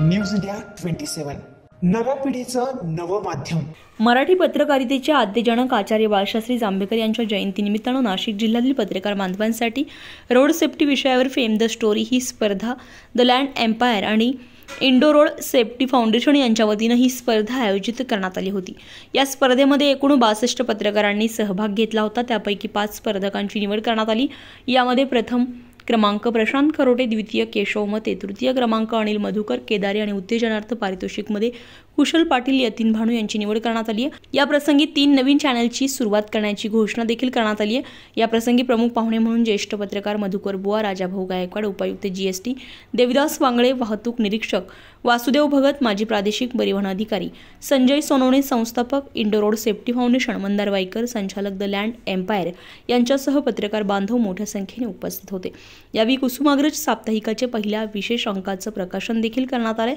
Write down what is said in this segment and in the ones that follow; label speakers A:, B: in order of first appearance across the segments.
A: News India 27 नव्या पिढीचं नवं माध्यम।
B: मराठी पत्रकारितेचे आद्यजनक आचार्य बाळशास्त्री जांभेकर यांच्या जयंतीनिमित्तानं नाशिक जिल्ह्यातील पत्रकार बांधवांसाठी रोड सेफ्टी विषयावर फेम द स्टोरी ही स्पर्धा द लँड एम्पायर आणि इंडो रोड सेफ्टी फाउंडेशन यांच्या वतीनं ही स्पर्धा आयोजित करण्यात आली होती। या स्पर्धेमध्ये एकूण 62 पत्रकारांनी सहभाग घेतला होता। त्यापैकी 5 स्पर्धकांची निवड करण्यात आली। यामध्ये प्रथम क्रमांक प्रशांत खरोटे, द्वितीय केशव मते, तृतीय क्रमांक अनिल मधुकर केदारी आणि उत्तेजनार्थ पारितोषिक मध्ये कुशल पाटील यतीन भानू यांची निवड करण्यात आली आहे। या प्रसंगी 3 नवीन चॅनलची सुरुवात करण्याची घोषणा देखील करण्यात आली आहे। या प्रसंगी प्रमुख पाहुणे म्हणून ज्येष्ठ पत्रकार मधुकर बुवा, राजाभाऊ गायकवाड, उपायुक्त जीएसटी देविदास वांगळे, वाहतूक निरीक्षक वासुदेव भगत, माजी प्रादेशिक परिवहन अधिकारी संजय सोनवणे, संस्थापक Indo road safety foundation Mandar Waikar, संचालक द लँड एम्पायर यांच्यासह पत्रकार बांधव मोठ्या संख्येने उपस्थित होते। यावेळी कुसुमाग्रज साप्ताहिकाचे पहिल्या विशेष अंकाचं प्रकाशन देखील करण्यात आले।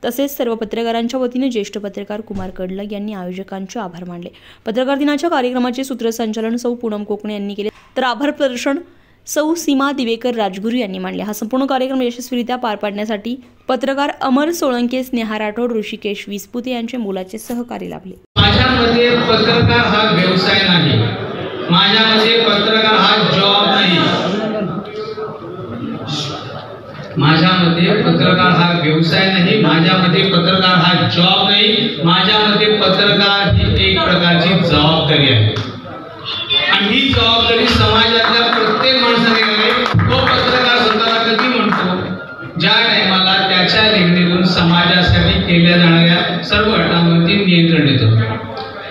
B: तसेच सर्व पत्रकारांच्या वतीने ज्येष्ठ पत्रकार कुमार कडलग यांनी आयोजकांचे आभार मानले। पत्रकार दिनाच्या कार्यक्रमाचे सूत्रसंचालन सौ पूनम कोकणे यांनी केले, तर आभार प्रदर्शन सौ सीमा दिवेकर राजगुरू यांनी मांडले। हा संपूर्ण कार्यक्रम यशस्वीरित्या पार पाडण्यासाठी पत्रकार अमर सोळंके, स्नेहा राठोड, ऋषिकेश विसपुते यांचे मोलाचे सहकार्य लाभले।
C: माझ्यामध्ये पत्रकार हा व्यवसाय नाही, माझ्यामध्ये पत्रकार हा जॉब नाही, माझ्यामध्ये पत्रकार हा व्यवसाय नाही, माझ्यामध्ये पत्रकार हा जॉब नाही, माझ्यामध्ये पत्रकार ही एक प्रकारची जबाबदारी आहे। आणि ही जबाबदारी समाजातल्या प्रत्येक माणसाने घ्यावी। तो पत्रकार स्वतःला कधी म्हणतो ज्या टायमाला त्याच्या लेखणीतून समाजासाठी केल्या जाणाऱ्या सर्व घटनांवरती नियंत्रण येतो।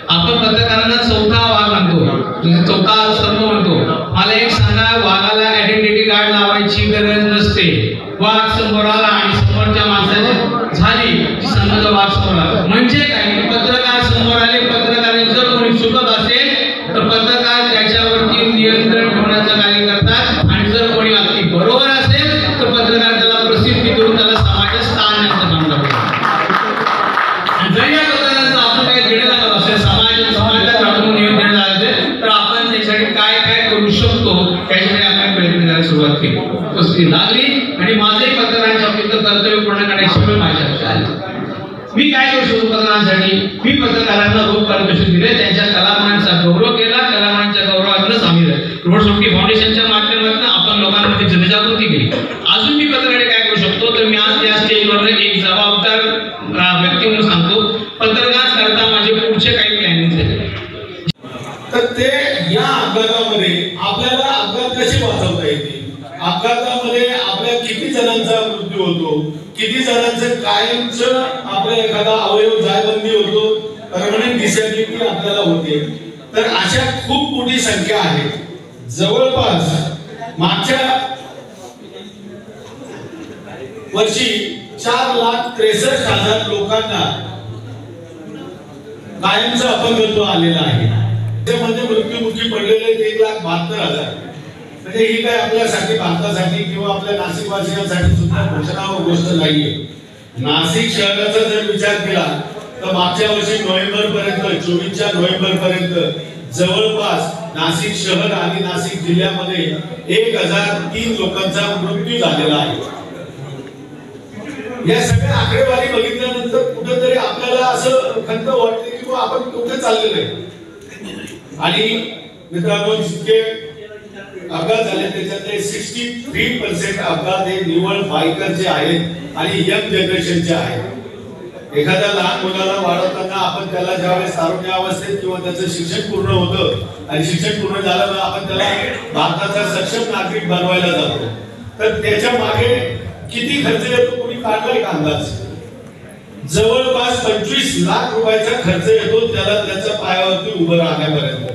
C: आपण पत्रकारांना चौथा वाघ म्हणतो, चौथा स्तंभ म्हणतो। मला एक सांगा, वाघाला आयडेंटिटी कार्ड लावायची गरज नसते। वाघ समोर आला आणि समोरच्या माणसाची झाली समज वाघ समोर आला म्हणजे काय? पत्रकार समोर आले, पत्रकारांनी जर कोणी चुकत असेल तर पत्रकार त्याच्यावरती नियंत्रण ठेवण्याचं कार्य करतात, आणि जर कोणी व्यक्ती बरोबर असेल तर पत्रकार त्याला प्रसिद्धी करून त्याला समाजात स्थान देण्याचं काम करतात। आणि जर या पत्रकारांचं आपण काही देणं लागत असेल, समाजात राहून नियंत्रण झालं तर आपण त्यासाठी काय काय करू शकतो त्याच्यासाठी आपण प्रयत्न करायला सुरुवात केली, उपस्थिती लागली। आणि माझे पत्रकारांच्या बाबतीत कर्तव्य पूर्ण करण्याची वेळ माझ्याकडे आली। मी काय करू शकतो पत्रकारांसाठी? मी पत्रकारांना रोज पारितोषिक दिले, त्यांच्या कलामानांचा गौरव केला, कलामानांच्या गौरवातूनच आम्ही रोड सेफ्टी फाउंडेशनच्या माध्यमातून आपण लोकांमध्ये जनजागृती केली। अजून मी पत्रकारांकडे काय करू शकतो तर मी आज या स्टेजवर एक जबाबदार व्यक्ती म्हणून सांगतो, पत्रकार करता माझे पुढचे काही प्लॅनिंग झाले
D: तर ते या अपघातामध्ये आपल्याला अपघात कसे वाचवता येतील, अपघातामध्ये आपल्या किती जणांचा मृत्यू होतो, किती जणांचं कायमचं आपल्या एखादा अवयव जायबंदी होतो, परमनंट डिसेबिलिटी आपल्याला होते। तर अशा खूप मोठी संख्या आहे। जवळपास मागच्या वर्षी 4,63,000 लोकांना कायमचं अपंगत्व आलेलं आहे। त्यामध्ये मृत्युमुखी पडलेले 1,72,000। म्हणजे ही काय आपल्यासाठी, भारतासाठी किंवा आपल्या नाशिकवासियांसाठी सुद्धा घोषणावर गोष्ट नाहीये। नाशिक शहराचा जर विचार केला तर मागच्या वर्षी नोव्हेंबर पर्यंत, 24 नोव्हेंबर पर्यंत जवळपास नाशिक शहर आणि नाशिक जिल्ह्यामध्ये 1,003 लोकांचा मृत्यू झालेला आहे। या सगळ्या आकडेवारी बघितल्यानंतर कुठेतरी आपल्याला असं खंत वाटते की आपण कुठे चाललेलो आहे। आणि मित्रांनो, जितके अपघात झाले त्याच्यातले 63% अपघात हे निवड बायकरचे आहेत आणि यंग जनरेशनचे आहेत। एखाद्या लहान मुलाला वाढवताना आपण त्याला ज्यावेळेस तारुण्य अवस्थेत किंवा त्याचं शिक्षण पूर्ण होतं आणि शिक्षण पूर्ण झाल्यावर आपण त्याला भारताचा सक्षम नागरिक बनवायला जातो, तर त्याच्या मागे किती खर्च येतो कोणी काढलाय का अंदाज? जवळपास 25 लाख रुपयाचा खर्च येतो त्याला त्याच्या पायावरती उभं राहण्यापर्यंत।